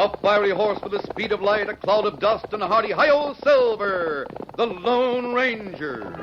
A fiery horse with the speed of light, a cloud of dust, and a hearty hi-yo Silver, the Lone Ranger.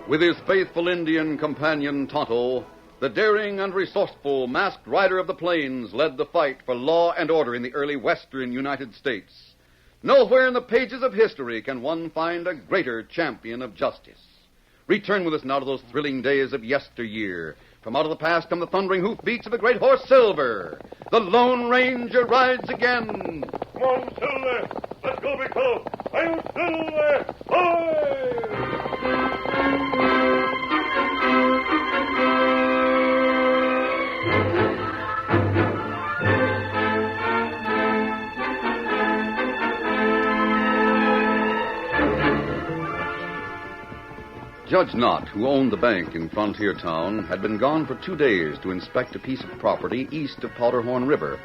With his faithful Indian companion Tonto, the daring and resourceful masked rider of the plains led the fight for law and order in the early western United States. Nowhere in the pages of history can one find a greater champion of justice. Return with us now to those thrilling days of yesteryear. From out of the past come the thundering hoofbeats of the great horse Silver. The Lone Ranger rides again. Come on, Silver. Let's go, big fellow. I'm Silver. Hi! Judge Knott, who owned the bank in Frontier Town, had been gone for 2 days to inspect a piece of property east of Powderhorn River.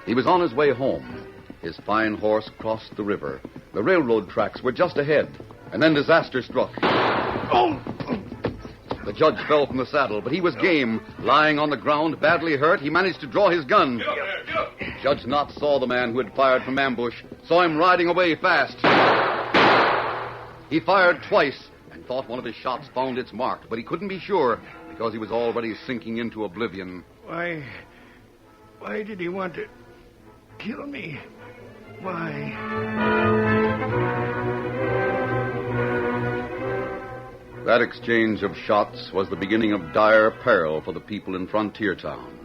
He was on his way home. His fine horse crossed the river. The railroad tracks were just ahead, and then disaster struck. Oh! The judge fell from the saddle, but he was game. Lying on the ground, badly hurt, he managed to draw his gun. Get up there, get up! Judge Knott saw the man who had fired from ambush, saw him riding away fast. He fired twice, and thought one of his shots found its mark, but he couldn't be sure because he was already sinking into oblivion. Why did he want to kill me? Why? That exchange of shots was the beginning of dire peril for the people in Frontier Town.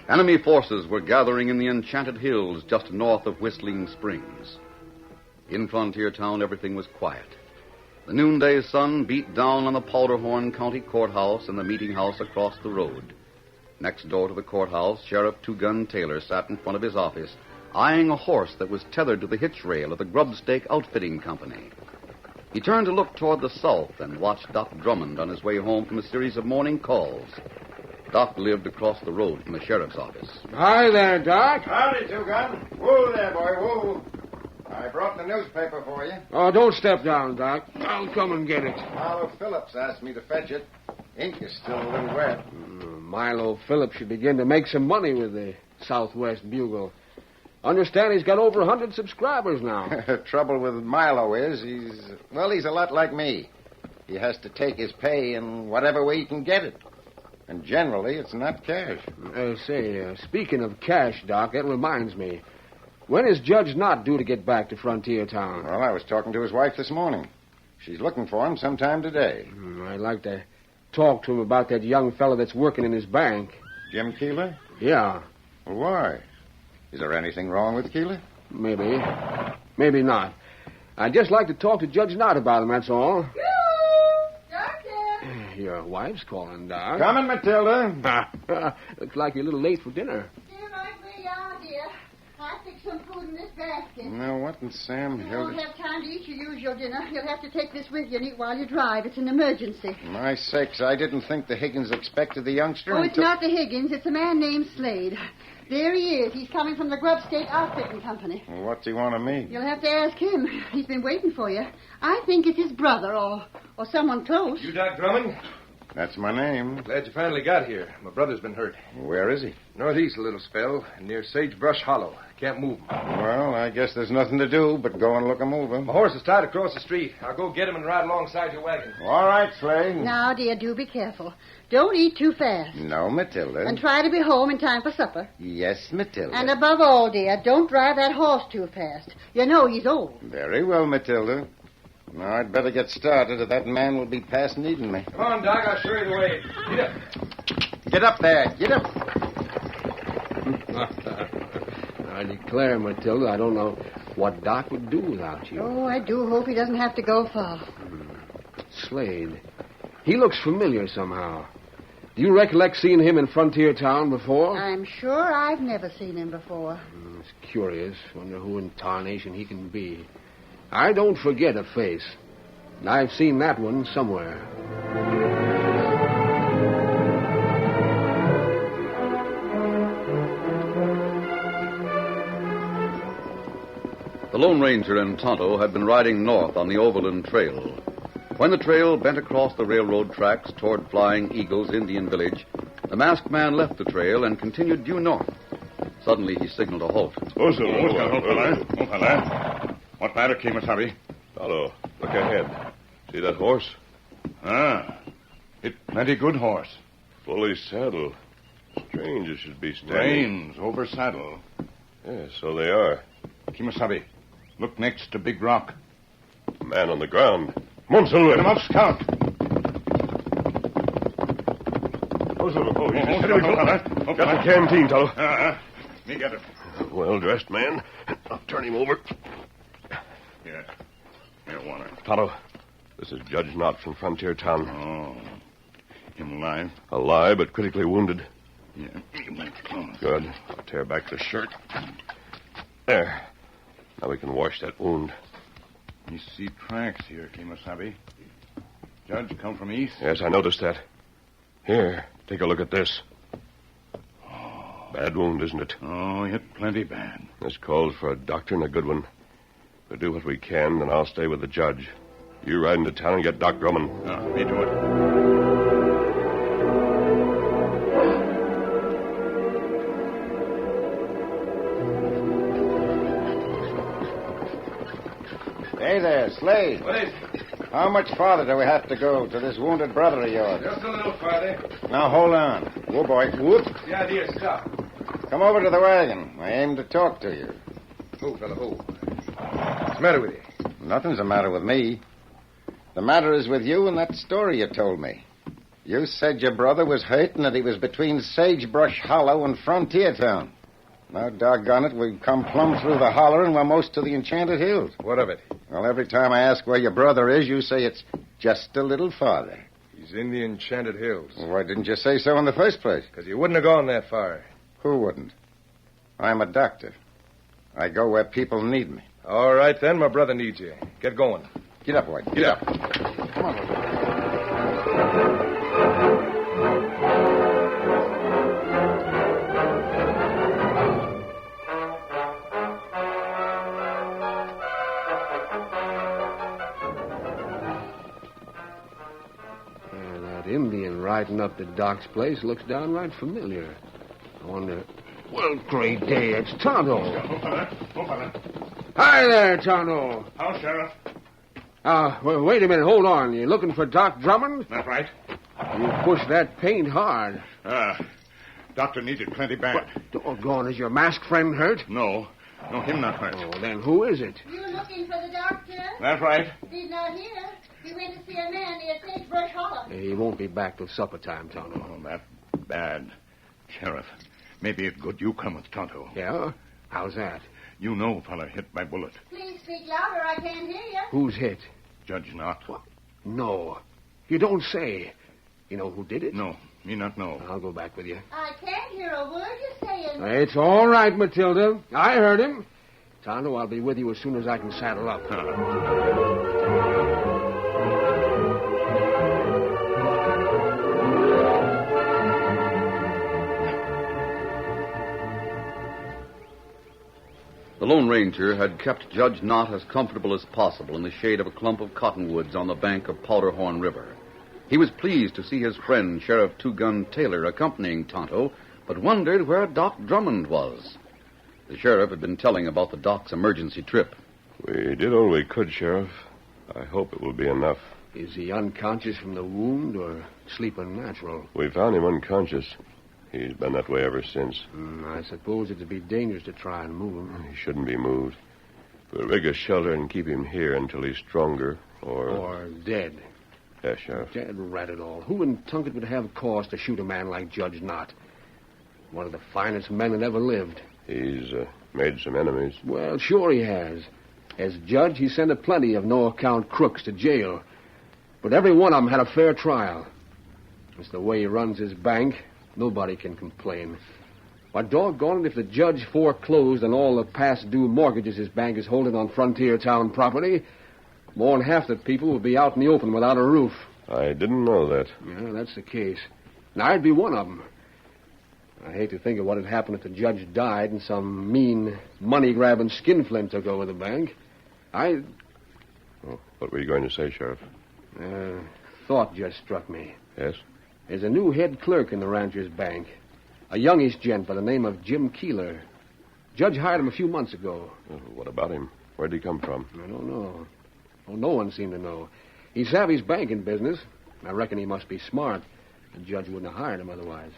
Enemy forces were gathering in the enchanted hills just north of Whistling Springs. In Frontier Town, everything was quiet. The noonday sun beat down on the Powderhorn County Courthouse and the meeting house across the road. Next door to the courthouse, Sheriff Two-Gun Taylor sat in front of his office, eyeing a horse that was tethered to the hitch rail of the Grubstake Outfitting Company. He turned to look toward the south and watched Doc Drummond on his way home from a series of morning calls. Doc lived across the road from the sheriff's office. Hi there, Doc. Howdy, Two-Gun. Whoa there, boy, whoa. I brought the newspaper for you. Oh, don't step down, Doc. I'll come and get it. Milo Phillips asked me to fetch it. Ink is still a little wet. Milo Phillips should begin to make some money with the Southwest Bugle. Understand he's got over 100 subscribers now. Trouble with Milo is he's a lot like me. He has to take his pay in whatever way he can get it. And generally, it's not cash. Speaking of cash, Doc, that reminds me. When is Judge Knott due to get back to Frontier Town? Well, I was talking to his wife this morning. She's looking for him sometime today. I'd like to talk to him about that young fellow that's working in his bank. Jim Keeler? Yeah. Well, why? Is there anything wrong with Keeler? Maybe. Maybe not. I'd just like to talk to Judge Knott about him, that's all. Doctor! Your wife's calling, Doc. Coming, Matilda. Looks like you're a little late for dinner. You might be out here. I fix some food in this basket. No, what in Sam You Hilda? won't have time to eat your usual dinner. You'll have to take this with you and eat while you drive. It's an emergency. My sakes, I didn't think the Higgins expected the youngster Oh, it's until... not the Higgins. It's a man named Slade. There he is. He's coming from the Grub State Outfitting Company. Well, what's he want of me? You'll have to ask him. He's been waiting for you. I think it's his brother or someone close. You Doc Drummond? That's my name. Glad you finally got here. My brother's been hurt. Where is he? Northeast a little spell, near Sagebrush Hollow. Can't move him. Well, I guess there's nothing to do but go and look him over. My horse is tied across the street. I'll go get him and ride alongside your wagon. All right, Slade. Now, dear, do be careful. Don't eat too fast. No, Matilda. And try to be home in time for supper. Yes, Matilda. And above all, dear, don't drive that horse too fast. You know he's old. Very well, Matilda. Now, I'd better get started, or that man will be past needing me. Come on, Doc. I'll show you the way. Get up. Get up there. Get up. I declare, Matilda, I don't know what Doc would do without you. Oh, I do hope he doesn't have to go far. Slade. He looks familiar somehow. Do you recollect seeing him in Frontier Town before? I'm sure I've never seen him before. It's curious. Wonder who in tarnation he can be. I don't forget a face. I've seen that one somewhere. The Lone Ranger and Tonto had been riding north on the Overland Trail. When the trail bent across the railroad tracks toward Flying Eagle's Indian village, the masked man left the trail and continued due north. Suddenly, he signaled a halt. What matter, Kemosabe? Tonto, look ahead. See that horse? Ah, it plenty good horse. Fully saddled. Strange it should be standing. Reins over saddle. Yes, so they are. Kemosabe, look next to Big Rock. Man on the ground. Come on, Silver. Get him up, Scout. Oh, Silver. Oh, Got Got the canteen, Tonto. Me get it. Well-dressed man. I'll turn him over. Here. Here, Warner. Tonto, this is Judge Knott from Frontier Town. Oh. Him alive? Alive, but critically wounded. Yeah. You might close. Good. I'll tear back the shirt. There. Now we can wash that wound. You see tracks here, Kemosabe. Judge come from east? Yes, I noticed that. Here, take a look at this. Bad wound, isn't it? Oh, yet plenty bad. This calls for a doctor and a good one. We'll do what we can, then I'll stay with the judge. You ride into town and get Doc Drummond. Me do it. Hey there, Slade. What is it? How much farther do we have to go to this wounded brother of yours? Just a little farther. Now, hold on. Whoa, boy. Whoop. The idea is stop. Come over to the wagon. I aim to talk to you. Move, fella, move. What's the matter with you? Nothing's the matter with me. The matter is with you and that story you told me. You said your brother was hurt and that he was between Sagebrush Hollow and Frontier Town. Now, doggone it, we've come plumb through the holler and we're most to the Enchanted Hills. What of it? Well, every time I ask where your brother is, you say it's just a little farther. He's in the Enchanted Hills. Well, why didn't you say so in the first place? Because he wouldn't have gone that far. Who wouldn't? I'm a doctor. I go where people need me. All right, then. My brother needs you. Get going. Get up, White. Get up. Come on. That Indian riding up to Doc's place looks downright familiar. I wonder... Well, great day, it's Tonto. Hi there, Tonto. How, Sheriff? Well, wait a minute. Hold on. You looking for Doc Drummond? That's right. You pushed that paint hard. Doctor needed plenty bad. Doggone, is your masked friend hurt? No, him not hurt. Oh, then who is it? You looking for the doctor? That's right. He's not here. He went to see a man near Sagebrush Hollow. He won't be back till supper time, Tonto. Oh, that bad. Sheriff, maybe it's good you come with Tonto. Yeah? How's that? You know fella hit by bullet. Please speak louder. I can't hear you. Who's hit? Judge Knott. What? No. You don't say. You know who did it? No, me not know. I'll go back with you. I can't hear a word you're saying. It's all right, Matilda. I heard him. Tonto. I'll be with you as soon as I can saddle up. The Lone Ranger had kept Judge Knott as comfortable as possible in the shade of a clump of cottonwoods on the bank of Powderhorn River. He was pleased to see his friend, Sheriff Two-Gun Taylor, accompanying Tonto, but wondered where Doc Drummond was. The sheriff had been telling about the Doc's emergency trip. We did all we could, Sheriff. I hope it will be enough. Is he unconscious from the wound or sleeping natural? We found him unconscious. He's been that way ever since. I suppose it'd be dangerous to try and move him. He shouldn't be moved. We'll rig a shelter and keep him here until he's stronger, Or dead. Yes, Sheriff. Dead rat it all. Who in Tunket would have cause to shoot a man like Judge Knott? One of the finest men that ever lived. He's made some enemies. Well, sure he has. As judge, he sent a plenty of no-account crooks to jail. But every one of them had a fair trial. It's the way he runs his bank. Nobody can complain. Why, doggone it, if the judge foreclosed on all the past due mortgages his bank is holding on frontier town property, more than half the people would be out in the open without a roof. I didn't know that. Yeah, that's the case. And I'd be one of them. I hate to think of what would happen if the judge died and some mean, money-grabbing skinflint took over the bank. Oh, what were you going to say, Sheriff? Thought just struck me. Yes? There's a new head clerk in the rancher's bank. A youngish gent by the name of Jim Keeler. Judge hired him a few months ago. Oh, what about him? Where'd he come from? I don't know. Well, no one seemed to know. He savvy's banking business. I reckon he must be smart. The judge wouldn't have hired him otherwise.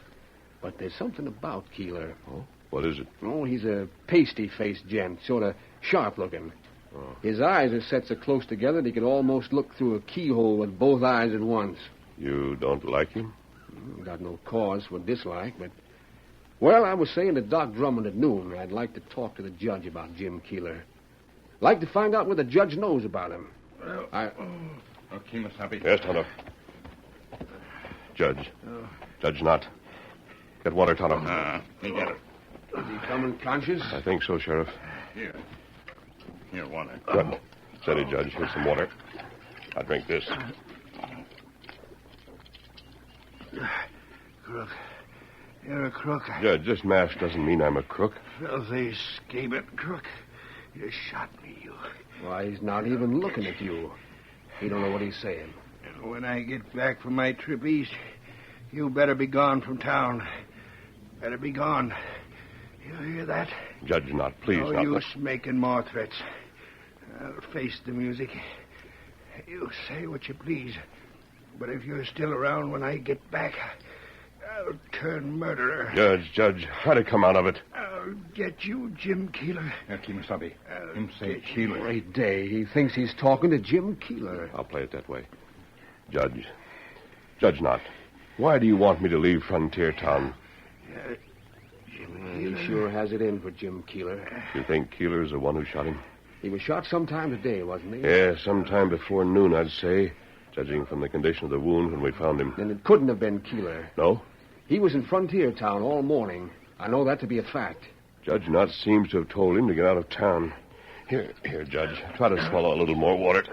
But there's something about Keeler. Oh, what is it? Oh, he's a pasty-faced gent, sort of sharp-looking. Oh. His eyes are set so close together that he could almost look through a keyhole with both eyes at once. You don't like him? Got no cause for dislike, but... Well, I was saying to Doc Drummond at noon I'd like to talk to the judge about Jim Keeler. Like to find out what the judge knows about him. Okay, Miss Happy. Yes, Tonto. Judge. Judge Knott. Get water, Tonto. He got it. Is he coming conscious? I think so, Sheriff. Here, water. Good. Steady, Judge. Here's some water. I'll drink this. Crook. You're a crook. Judge, this mask doesn't mean I'm a crook. Filthy, scabbard crook. You shot me, you. Why, he's not even looking at you. He don't know what he's saying. When I get back from my trip east, you better be gone from town. Better be gone. You hear that? Judge Knott, please. No not use making more threats. I'll face the music. You say what you please. But if you're still around when I get back, I'll turn murderer. Judge, try to come out of it. I'll get you, Jim Keeler. Kimasabi. Him say Keeler. Great day. He thinks he's talking to Jim Keeler. I'll play it that way. Judge Knott, why do you want me to leave Frontier Town? He sure has it in for Jim Keeler. You think Keeler's the one who shot him? He was shot sometime today, wasn't he? Yeah, sometime before noon, I'd say, judging from the condition of the wound when we found him. Then it couldn't have been Keeler. No? He was in Frontier Town all morning. I know that to be a fact. Judge Knott seems to have told him to get out of town. Here, Judge. Try to swallow a little more water.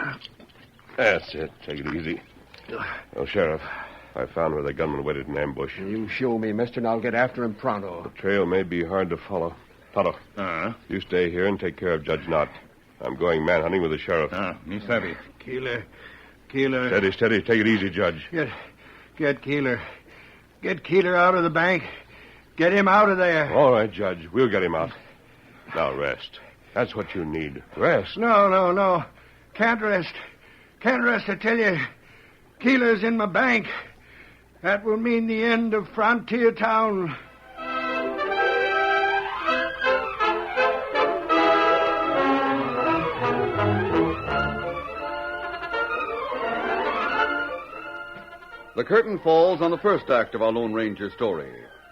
That's it. Take it easy. Oh, Sheriff, I found where the gunman waited in ambush. You show me, mister, and I'll get after him pronto. The trail may be hard to follow. Tonto, you stay here and take care of Judge Knott. I'm going manhunting with the sheriff. Me savvy. Keeler. Steady. Take it easy, Judge. Get Keeler. Get Keeler out of the bank. Get him out of there. All right, Judge. We'll get him out. Now, rest. That's what you need. Rest. No. Can't rest. I tell you. Keeler's in my bank. That will mean the end of Frontier Town. The curtain falls on the first act of our Lone Ranger story.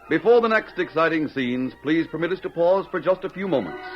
Before the next exciting scenes, please permit us to pause for just a few moments.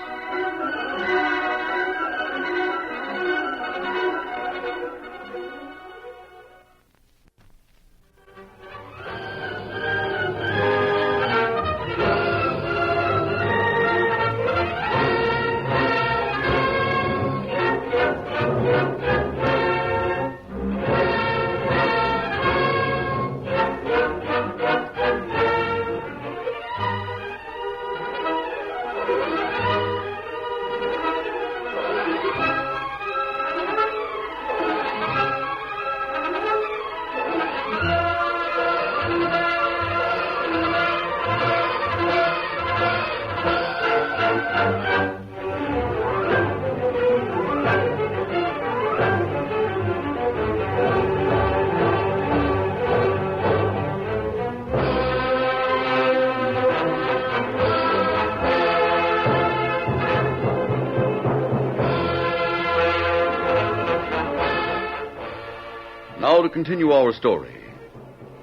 Now to continue our story.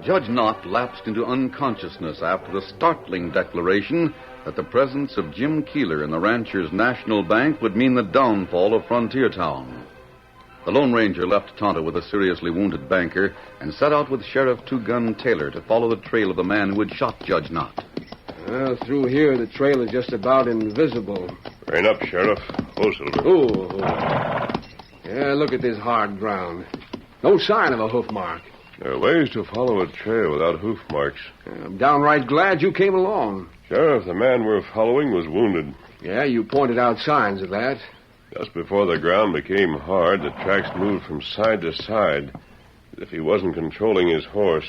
Judge Knott lapsed into unconsciousness after the startling declaration that the presence of Jim Keeler in the Ranchers National Bank would mean the downfall of Frontier Town. The Lone Ranger left Tonto with a seriously wounded banker and set out with Sheriff Two-Gun Taylor to follow the trail of the man who had shot Judge Knott. Well, through here, the trail is just about invisible. Rein up, Sheriff. Oh, Silver. Oh. Yeah, look at this hard ground. No sign of a hoof mark. There are ways to follow a trail without hoof marks. I'm downright glad you came along. Sheriff, the man we're following was wounded. Yeah, you pointed out signs of that. Just before the ground became hard, the tracks moved from side to side, as if he wasn't controlling his horse.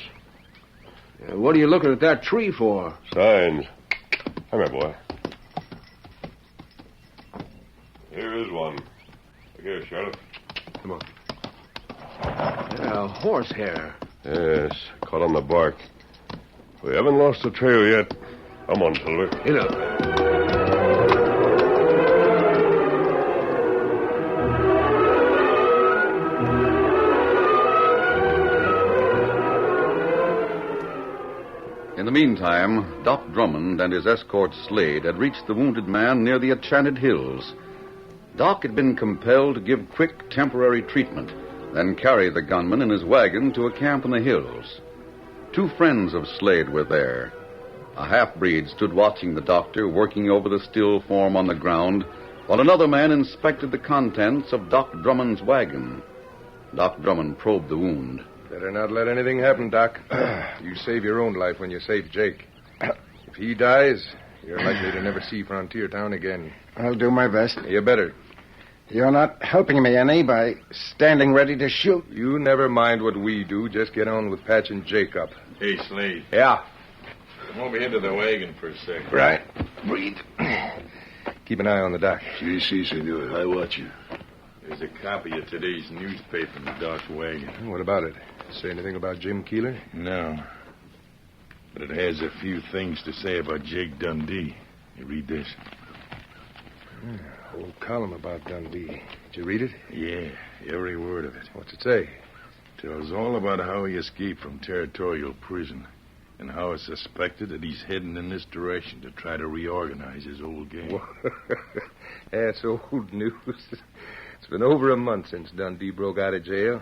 What are you looking at that tree for? Signs. Come here, boy. Here is one. Look here, Sheriff. Come on. Yeah, horsehair. Yes, caught on the bark. We haven't lost the trail yet. Come on, Silver. Get up. In the meantime, Doc Drummond and his escort Slade had reached the wounded man near the Enchanted Hills. Doc had been compelled to give quick, temporary treatment, then carry the gunman in his wagon to a camp in the hills. Two friends of Slade were there. A half-breed stood watching the doctor working over the still form on the ground, while another man inspected the contents of Doc Drummond's wagon. Doc Drummond probed the wound. Better not let anything happen, Doc. You save your own life when you save Jake. If he dies, you're likely to never see Frontier Town again. I'll do my best. You better. You're not helping me any by standing ready to shoot. You never mind what we do. Just get on with patching Jake up. Hey, Slade. Yeah. Come over here to the wagon for a second. Right. Breathe. Keep an eye on the doc. Si, senor. I watch you. There's a copy of today's newspaper in the doc's wagon. What about it? Say anything about Jim Keeler? No. But it has a few things to say about Jake Dundee. You read this? Whole column about Dundee. Did you read it? Yeah, every word of it. What's it say? Tells all about how he escaped from territorial prison and how it's suspected that he's heading in this direction to try to reorganize his old gang. That's old news. It's been over a month since Dundee broke out of jail.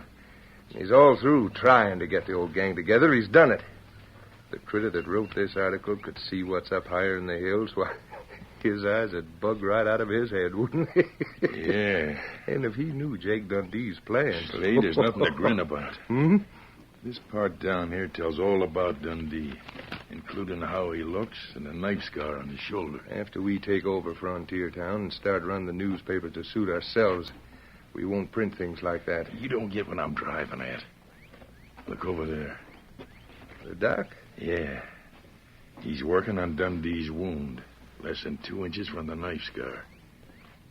He's all through trying to get the old gang together. He's done it. The critter that wrote this article could see what's up higher in the hills. Why, his eyes would bug right out of his head, wouldn't they? Yeah. And if he knew Jake Dundee's plans... Slade, there's nothing to grin about. Hmm? This part down here tells all about Dundee, including how he looks and the knife scar on his shoulder. After we take over Frontier Town and start running the newspaper to suit ourselves, we won't print things like that. You don't get what I'm driving at. Look over there. The doc? Yeah. He's working on Dundee's wound, less than 2 inches from the knife scar.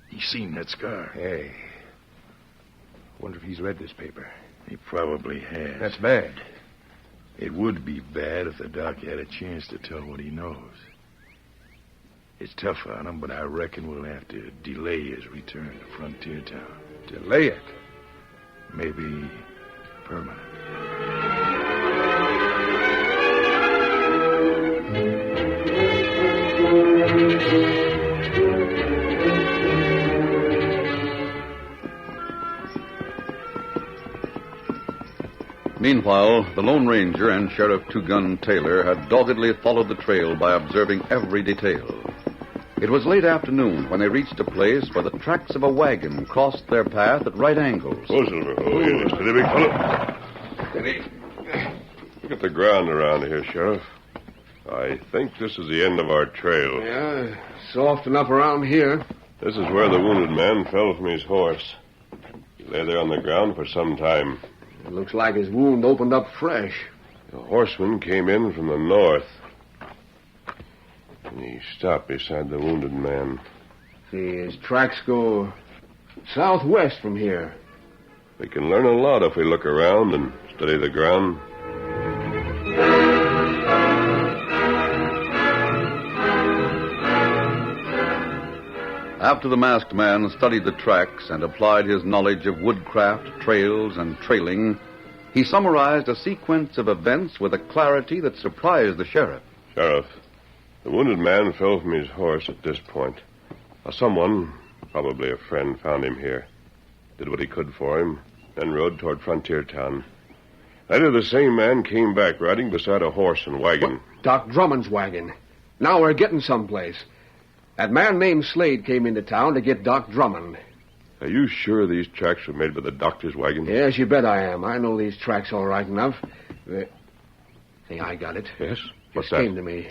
He's seen that scar. Hey. Wonder if he's read this paper. He probably has. That's bad. It would be bad if the doc had a chance to tell what he knows. It's tough on him, but I reckon we'll have to delay his return to Frontier Town. Delay it? Maybe permanent. Meanwhile, the Lone Ranger and Sheriff Two-Gun Taylor had doggedly followed the trail by observing every detail. It was late afternoon when they reached a place where the tracks of a wagon crossed their path at right angles. Oh, Silver. Oh, yeah. Steady, big fellow. Steady. Look at the ground around here, Sheriff. I think this is the end of our trail. Yeah, soft enough around here. This is where the wounded man fell from his horse. He lay there on the ground for some time. It looks like his wound opened up fresh. The horseman came in from the north. And he stopped beside the wounded man. See, his tracks go southwest from here. We can learn a lot if we look around and study the ground. After the masked man studied the tracks and applied his knowledge of woodcraft, trails, and trailing, He summarized a sequence of events with a clarity that surprised the sheriff. Sheriff, the wounded man fell from his horse at this point. Someone, probably a friend, found him here, did what he could for him, then rode toward Frontier Town. Later, the same man came back riding beside a horse and wagon. What? Doc Drummond's wagon. Now we're getting someplace. That man named Slade came into town to get Doc Drummond. Are you sure these tracks were made by the doctor's wagon? Yes, you bet I am. I know these tracks all right enough. Hey, I got it. Yes? What's that? Came to me.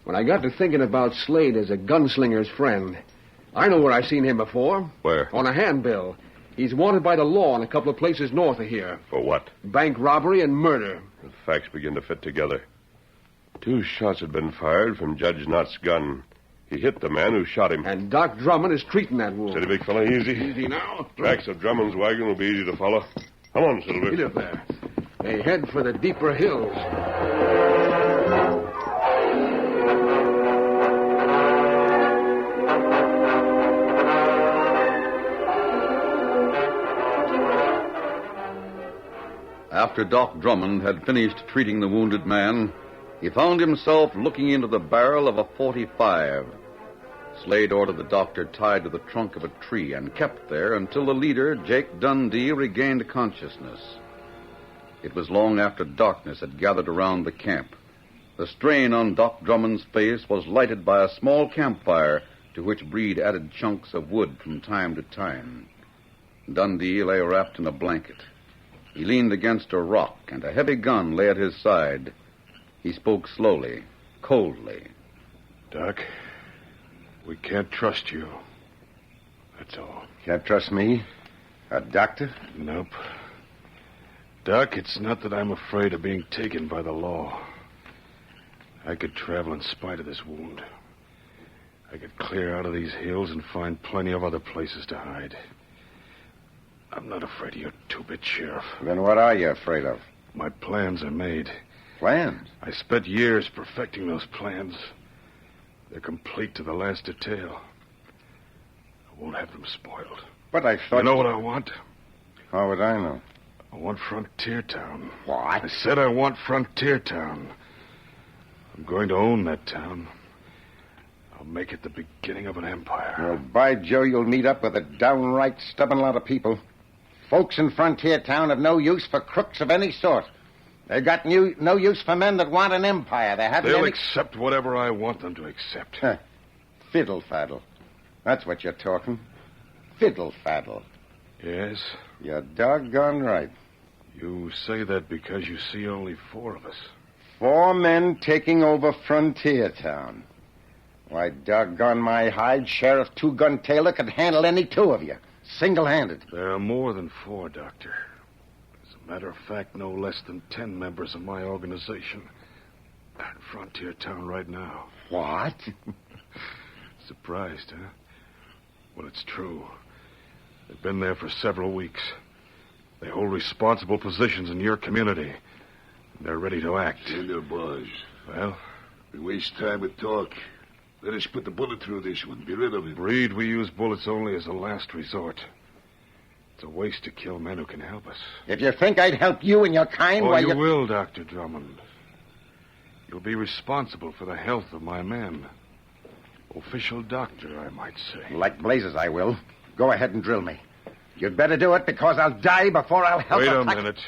When I got to thinking about Slade as a gunslinger's friend, I know where I seen him before. Where? On a handbill. He's wanted by the law in a couple of places north of here. For what? Bank robbery and murder. The facts begin to fit together. 2 shots had been fired from Judge Knott's gun. He hit the man who shot him. And Doc Drummond is treating that wound. Steady, big fella, easy. Easy now. Tracks of Drummond's wagon will be easy to follow. Come on, Silver. Get up there. They head for the deeper hills. After Doc Drummond had finished treating the wounded man, he found himself looking into the barrel of a .45. Slade ordered the doctor tied to the trunk of a tree and kept there until the leader, Jake Dundee, regained consciousness. It was long after darkness had gathered around the camp. The strain on Doc Drummond's face was lighted by a small campfire to which Breed added chunks of wood from time to time. Dundee lay wrapped in a blanket. He leaned against a rock, and a heavy gun lay at his side. He spoke slowly, coldly. Doc, we can't trust you. That's all. Can't trust me? A doctor? Nope. Doc, it's not that I'm afraid of being taken by the law. I could travel in spite of this wound. I could clear out of these hills and find plenty of other places to hide. I'm not afraid of your two-bit sheriff. Then what are you afraid of? My plans are made. Plans? I spent years perfecting those plans. They're complete to the last detail. I won't have them spoiled. But I thought... You know what I want? How would I know? I want Frontier Town. What? I said I want Frontier Town. I'm going to own that town. I'll make it the beginning of an empire. Well, by Joe, you'll meet up with a downright stubborn lot of people. Folks in Frontier Town have no use for crooks of any sort. They've got no use for men that want an empire. They'll accept whatever I want them to accept. Huh. Fiddle-faddle. That's what you're talking. Fiddle-faddle. Yes? You're doggone right. You say that because you see only 4 of us. 4 men taking over Frontier Town. Why, doggone my hide, Sheriff Two-Gun Taylor could handle any 2 of you. Single-handed. There are more than 4, Doctor. As a matter of fact, no less than 10 members of my organization are in Frontier Town right now. What? Surprised, huh? Well, it's true. They've been there for several weeks. They hold responsible positions in your community. They're ready to act. Tell your boys. Well? We waste time with talk. Let us put the bullet through this one. Be rid of it. Breed, we use bullets only as a last resort. It's a waste to kill men who can help us. If you think I'd help you and your kind, Oh, why you will, Dr. Drummond. You'll be responsible for the health of my men. Official doctor, I might say. Like blazes, I will. Go ahead and drill me. You'd better do it because I'll die before I'll help. Wait a minute.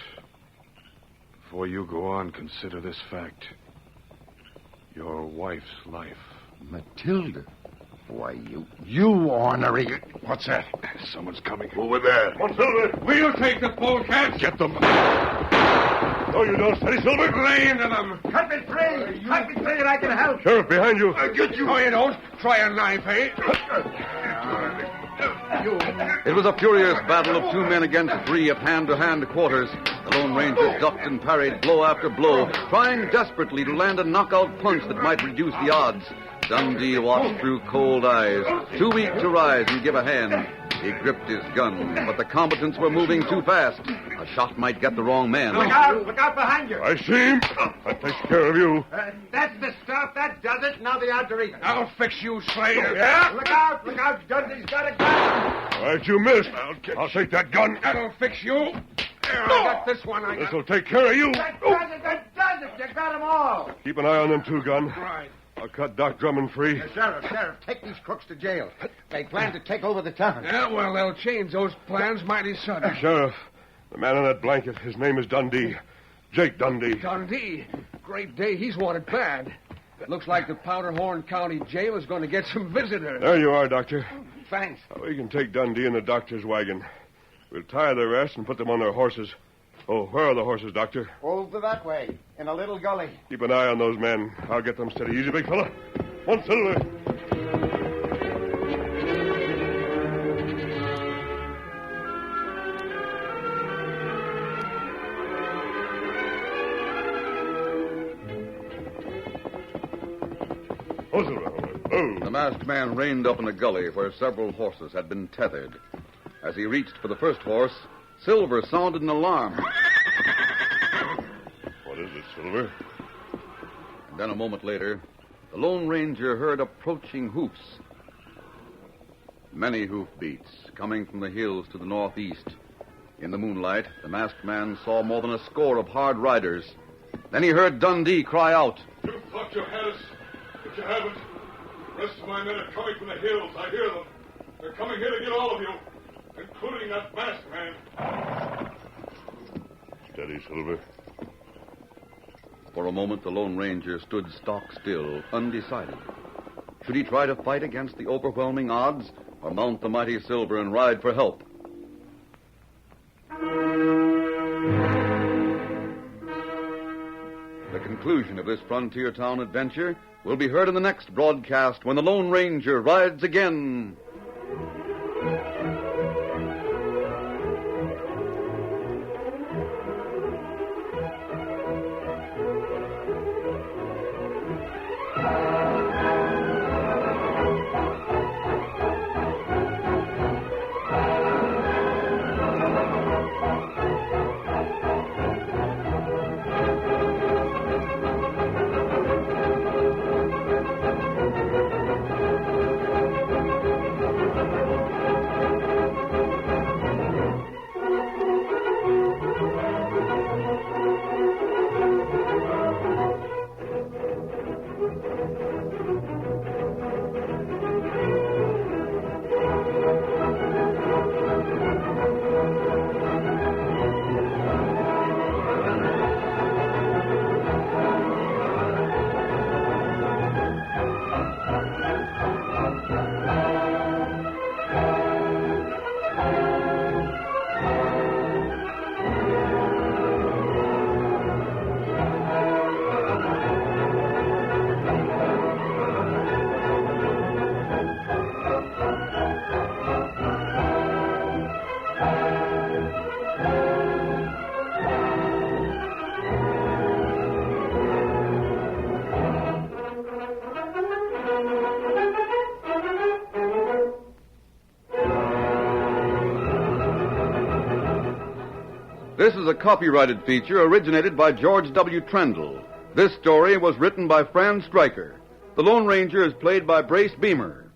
Before you go on, consider this fact. Your wife's life. Matilda? Why, you ornery... What's that? Someone's coming. Over there. Come on, Silver. We'll take the polecat. Get them. No, you don't. Steady, Silver. Lay into them. Cut me free. Cut me free and I can help. Sheriff, behind you. I'll get you. No, you don't. Try a knife, eh? It was a furious battle of 2 men against 3 at hand-to-hand quarters. The Lone Ranger ducked and parried blow after blow, trying desperately to land a knockout punch that might reduce the odds. Dundee watched through cold eyes, too weak to rise and give a hand. He gripped his gun, but the combatants were moving too fast. A shot might get the wrong man. Look out behind you. I see him. That takes care of you. That's the stuff. That does it. Now the artery. I'll fix you, Slade. Yeah? Look out. Look out. Dundee has got a gun. All right, you missed. I'll take that gun. That'll fix you. There, I got this one. This'll take care of you. That does it. You got them all. Keep an eye on them two, Gun. Right. I'll cut Doc Drummond free. Sheriff, take these crooks to jail. They plan to take over the town. Yeah, well, they'll change those plans mighty sudden. Sheriff, the man in that blanket, his name is Dundee. Jake Dundee. Dundee. Great day. He's wanted bad. It looks like the Powderhorn County Jail is going to get some visitors. There you are, Doctor. Thanks. We can take Dundee in the doctor's wagon. We'll tie their rest and put them on their horses. Oh, where are the horses, Doctor? Over that way, in a little gully. Keep an eye on those men. I'll get them steady. Easy, big fella. One Silver. Oh, Silver. Oh. The masked man reined up in a gully where several horses had been tethered. As he reached for the first horse, Silver sounded an alarm. What is it, Silver? And then a moment later, the Lone Ranger heard approaching hoofs. Many hoofbeats coming from the hills to the northeast. In the moonlight, the masked man saw more than a score of hard riders. Then he heard Dundee cry out. You thought you had us, but you haven't. The rest of my men are coming from the hills. I hear them. They're coming here to get all of you, including that masked man. Steady, Silver. For a moment, the Lone Ranger stood stock still, undecided. Should he try to fight against the overwhelming odds, or mount the mighty Silver and ride for help? The conclusion of this frontier town adventure will be heard in the next broadcast when the Lone Ranger rides again. This is a copyrighted feature originated by George W. Trendle. This story was written by Fran Stryker. The Lone Ranger is played by Brace Beamer.